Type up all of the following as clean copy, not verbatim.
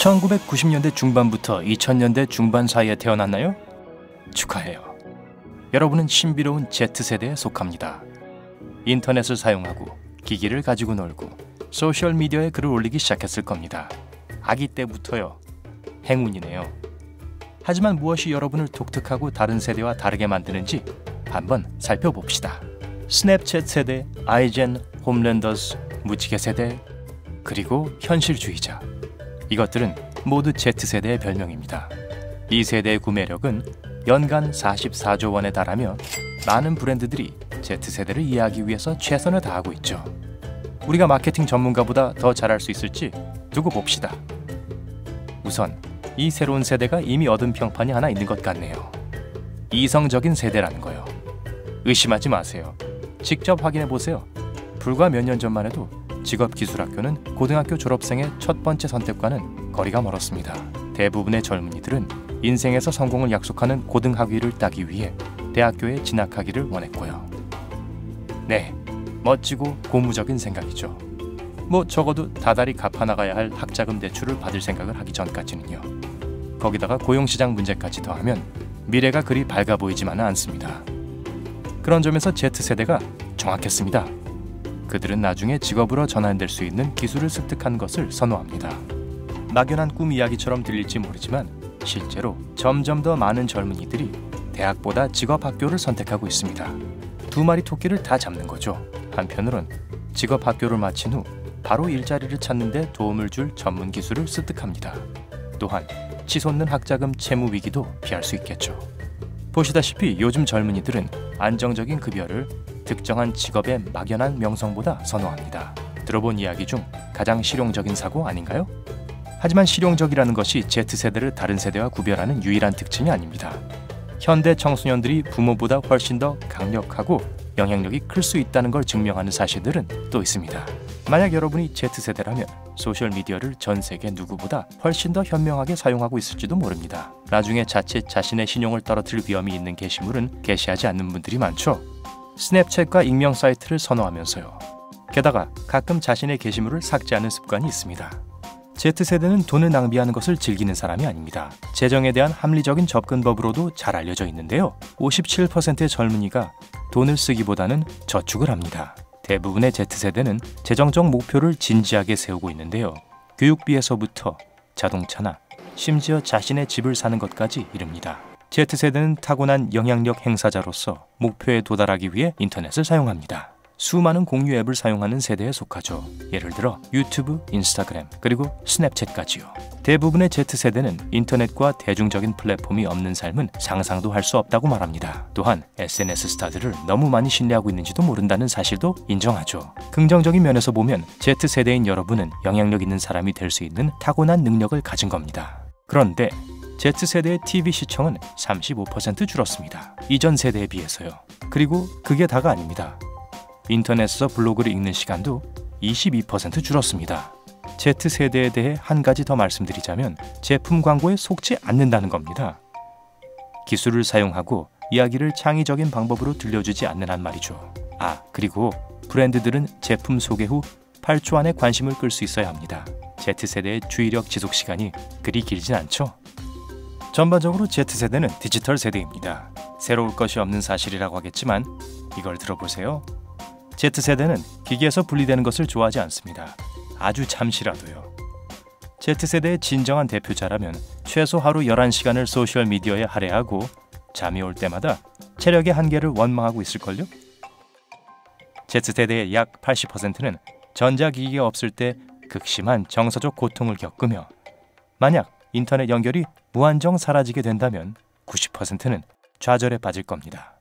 1990년대 중반부터 2000년대 중반 사이에 태어났나요? 축하해요. 여러분은 신비로운 Z세대에 속합니다. 인터넷을 사용하고 기기를 가지고 놀고 소셜미디어에 글을 올리기 시작했을 겁니다. 아기 때부터요. 행운이네요. 하지만 무엇이 여러분을 독특하고 다른 세대와 다르게 만드는지 한번 살펴봅시다. 스냅챗 세대, 아이젠, 홈랜더스, 무지개 세대, 그리고 현실주의자. 이것들은 모두 Z세대의 별명입니다. 이 세대의 구매력은 연간 44조 원에 달하며 많은 브랜드들이 Z세대를 이해하기 위해서 최선을 다하고 있죠. 우리가 마케팅 전문가보다 더 잘할 수 있을지 두고 봅시다. 우선 이 새로운 세대가 이미 얻은 평판이 하나 있는 것 같네요. 이성적인 세대라는 거요. 의심하지 마세요. 직접 확인해 보세요. 불과 몇 년 전만 해도 직업기술학교는 고등학교 졸업생의 첫 번째 선택과는 거리가 멀었습니다. 대부분의 젊은이들은 인생에서 성공을 약속하는 고등학위를 따기 위해 대학교에 진학하기를 원했고요. 네, 멋지고 고무적인 생각이죠. 뭐 적어도 다달이 갚아나가야 할 학자금 대출을 받을 생각을 하기 전까지는요. 거기다가 고용시장 문제까지 더하면 미래가 그리 밝아 보이지만은 않습니다. 그런 점에서 Z세대가 정확했습니다. 그들은 나중에 직업으로 전환될 수 있는 기술을 습득한 것을 선호합니다. 막연한 꿈 이야기처럼 들릴지 모르지만 실제로 점점 더 많은 젊은이들이 대학보다 직업학교를 선택하고 있습니다. 두 마리 토끼를 다 잡는 거죠. 한편으론 직업학교를 마친 후 바로 일자리를 찾는 데 도움을 줄 전문 기술을 습득합니다. 또한 치솟는 학자금 채무 위기도 피할 수 있겠죠. 보시다시피 요즘 젊은이들은 안정적인 급여를 특정한 직업의 막연한 명성보다 선호합니다. 들어본 이야기 중 가장 실용적인 사고 아닌가요? 하지만 실용적이라는 것이 Z세대를 다른 세대와 구별하는 유일한 특징이 아닙니다. 현대 청소년들이 부모보다 훨씬 더 강력하고 영향력이 클 수 있다는 걸 증명하는 사실들은 또 있습니다. 만약 여러분이 Z세대라면 소셜미디어를 전 세계 누구보다 훨씬 더 현명하게 사용하고 있을지도 모릅니다. 나중에 자칫 자신의 신용을 떨어뜨릴 위험이 있는 게시물은 게시하지 않는 분들이 많죠. 스냅챗과 익명 사이트를 선호하면서요. 게다가 가끔 자신의 게시물을 삭제하는 습관이 있습니다. Z세대는 돈을 낭비하는 것을 즐기는 사람이 아닙니다. 재정에 대한 합리적인 접근법으로도 잘 알려져 있는데요. 57%의 젊은이가 돈을 쓰기보다는 저축을 합니다. 대부분의 Z세대는 재정적 목표를 진지하게 세우고 있는데요. 교육비에서부터 자동차나 심지어 자신의 집을 사는 것까지 이릅니다. Z세대는 타고난 영향력 행사자로서 목표에 도달하기 위해 인터넷을 사용합니다. 수많은 공유 앱을 사용하는 세대에 속하죠. 예를 들어 유튜브, 인스타그램, 그리고 스냅챗까지요. 대부분의 Z세대는 인터넷과 대중적인 플랫폼이 없는 삶은 상상도 할 수 없다고 말합니다. 또한 SNS 스타들을 너무 많이 신뢰하고 있는지도 모른다는 사실도 인정하죠. 긍정적인 면에서 보면 Z세대인 여러분은 영향력 있는 사람이 될 수 있는 타고난 능력을 가진 겁니다. 그런데 Z세대의 TV 시청은 35% 줄었습니다. 이전 세대에 비해서요. 그리고 그게 다가 아닙니다. 인터넷에서 블로그를 읽는 시간도 22% 줄었습니다. Z세대에 대해 한 가지 더 말씀드리자면 제품 광고에 속지 않는다는 겁니다. 기술을 사용하고 이야기를 창의적인 방법으로 들려주지 않는 한 말이죠. 그리고 브랜드들은 제품 소개 후 8초 안에 관심을 끌 수 있어야 합니다. Z세대의 주의력 지속 시간이 그리 길진 않죠. 전반적으로 Z세대는 디지털 세대입니다. 새로울 것이 없는 사실이라고 하겠지만 이걸 들어보세요. Z세대는 기기에서 분리되는 것을 좋아하지 않습니다. 아주 잠시라도요. Z세대의 진정한 대표자라면 최소 하루 11시간을 소셜미디어에 할애하고 잠이 올 때마다 체력의 한계를 원망하고 있을걸요? Z세대의 약 80%는 전자기기가 없을 때 극심한 정서적 고통을 겪으며 만약 인터넷 연결이 무한정 사라지게 된다면 90%는 좌절에 빠질 겁니다.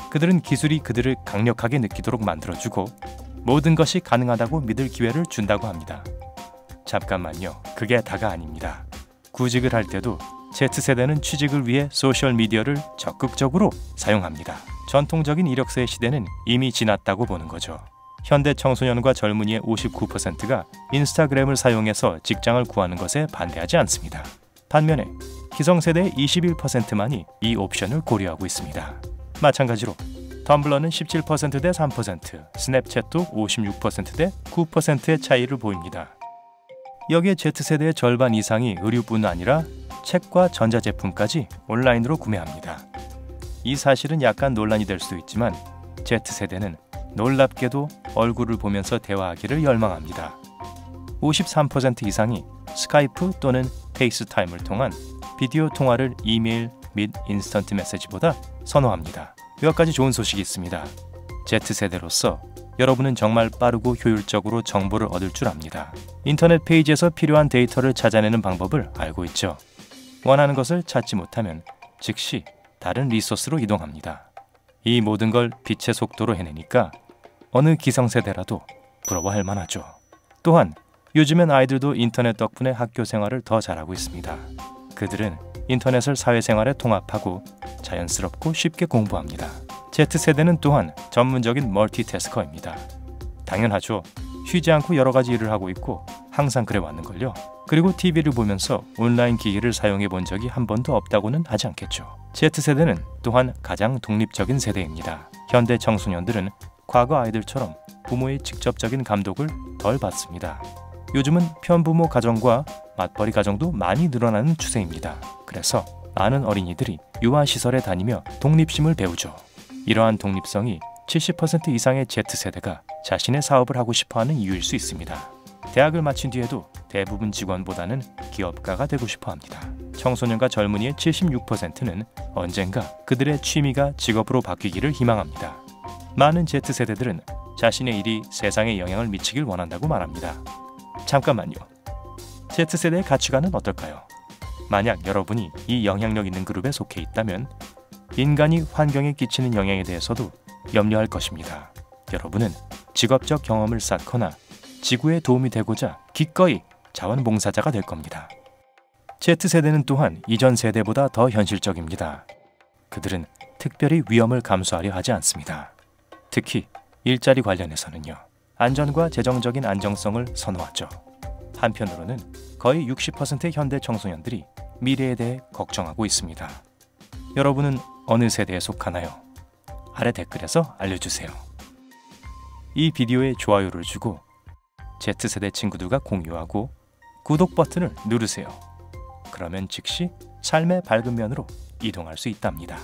그들은 기술이 그들을 강력하게 느끼도록 만들어주고 모든 것이 가능하다고 믿을 기회를 준다고 합니다. 잠깐만요. 그게 다가 아닙니다. 구직을 할 때도 Z세대는 취직을 위해 소셜미디어를 적극적으로 사용합니다. 전통적인 이력서의 시대는 이미 지났다고 보는 거죠. 현대 청소년과 젊은이의 59%가 인스타그램을 사용해서 직장을 구하는 것에 반대하지 않습니다. 반면에 기성세대의 21%만이 이 옵션을 고려하고 있습니다. 마찬가지로 텀블러는 17% 대 3%, 스냅챗도 56% 대 9%의 차이를 보입니다. 여기에 Z세대의 절반 이상이 의류뿐 아니라 책과 전자제품까지 온라인으로 구매합니다. 이 사실은 약간 논란이 될 수도 있지만 Z세대는 놀랍게도 얼굴을 보면서 대화하기를 열망합니다. 53% 이상이 스카이프 또는 페이스타임을 통한 비디오 통화를 이메일 및 인스턴트 메시지보다 선호합니다. 몇 가지 좋은 소식이 있습니다. Z세대로서 여러분은 정말 빠르고 효율적으로 정보를 얻을 줄 압니다. 인터넷 페이지에서 필요한 데이터를 찾아내는 방법을 알고 있죠. 원하는 것을 찾지 못하면 즉시 다른 리소스로 이동합니다. 이 모든 걸 빛의 속도로 해내니까 어느 기성세대라도 부러워할 만하죠. 또한 요즘엔 아이들도 인터넷 덕분에 학교 생활을 더 잘하고 있습니다. 그들은 인터넷을 사회생활에 통합하고 자연스럽고 쉽게 공부합니다. Z세대는 또한 전문적인 멀티태스커입니다. 당연하죠. 쉬지 않고 여러 가지 일을 하고 있고 항상 그래 왔는걸요. 그리고 TV를 보면서 온라인 기기를 사용해 본 적이 한 번도 없다고는 하지 않겠죠. Z세대는 또한 가장 독립적인 세대입니다. 현대 청소년들은 과거 아이들처럼 부모의 직접적인 감독을 덜 받습니다. 요즘은 편부모 가정과 맞벌이 가정도 많이 늘어나는 추세입니다. 그래서 많은 어린이들이 유아시설에 다니며 독립심을 배우죠. 이러한 독립성이 70% 이상의 Z세대가 자신의 사업을 하고 싶어하는 이유일 수 있습니다. 대학을 마친 뒤에도 대부분 직원보다는 기업가가 되고 싶어합니다. 청소년과 젊은이의 76%는 언젠가 그들의 취미가 직업으로 바뀌기를 희망합니다. 많은 Z세대들은 자신의 일이 세상에 영향을 미치길 원한다고 말합니다. 잠깐만요. Z세대의 가치관은 어떨까요? 만약 여러분이 이 영향력 있는 그룹에 속해 있다면 인간이 환경에 끼치는 영향에 대해서도 염려할 것입니다. 여러분은 직업적 경험을 쌓거나 지구에 도움이 되고자 기꺼이 자원봉사자가 될 겁니다. Z세대는 또한 이전 세대보다 더 현실적입니다. 그들은 특별히 위험을 감수하려 하지 않습니다. 특히 일자리 관련해서는요. 안전과 재정적인 안정성을 선호하죠. 한편으로는 거의 60%의 현대 청소년들이 미래에 대해 걱정하고 있습니다. 여러분은 어느 세대에 속하나요? 아래 댓글에서 알려주세요. 이 비디오에 좋아요를 주고 Z세대 친구들과 공유하고 구독 버튼을 누르세요. 그러면 즉시 삶의 밝은 면으로 이동할 수 있답니다.